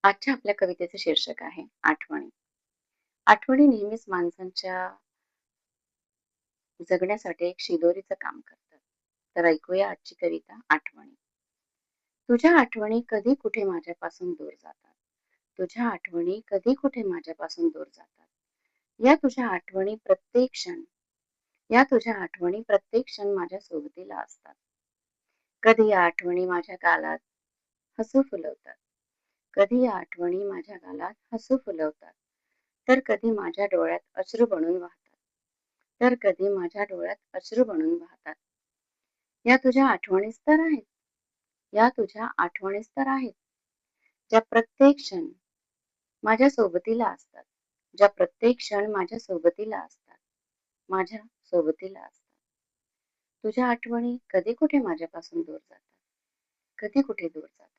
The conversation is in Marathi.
आजच्या आपल्या कवितेचं शीर्षक आहे आठवणी. आठवणी नेहमीच माणसांच्या जगण्यासाठी एक शिदोरीचं काम करतात. तर ऐकूया आजची कविता आठवणी. तुझ्या आठवणी कधी कुठे माझ्यापासून दूर जातात. तुझ्या आठवणी कधी कुठे माझ्यापासून दूर जातात. या तुझ्या आठवणी प्रत्येक क्षण या तुझ्या आठवणी प्रत्येक क्षण माझ्या सोबतीला असतात. कधी या आठवणी माझ्या गालात हसू फुलवतात. कधी या आठवणी माझ्या गालात हसू फुलवतात. तर कधी माझ्या डोळ्यात अश्रू बनून वाहतात. तर कधी माझ्या डोळ्यात अश्रू बनून वाहतात. या तुझ्या आठवणीच तर आहेत. या तुझ्या आठवणीच तर आहेत. ज्या प्रत्येक क्षण माझ्या सोबतीला असतात. ज्या प्रत्येक क्षण माझ्या सोबतीला असतात. माझ्या सोबतीला असतात. तुझ्या आठवणी कधी कुठे माझ्यापासून दूर जातात. कधी कुठे दूर जातात.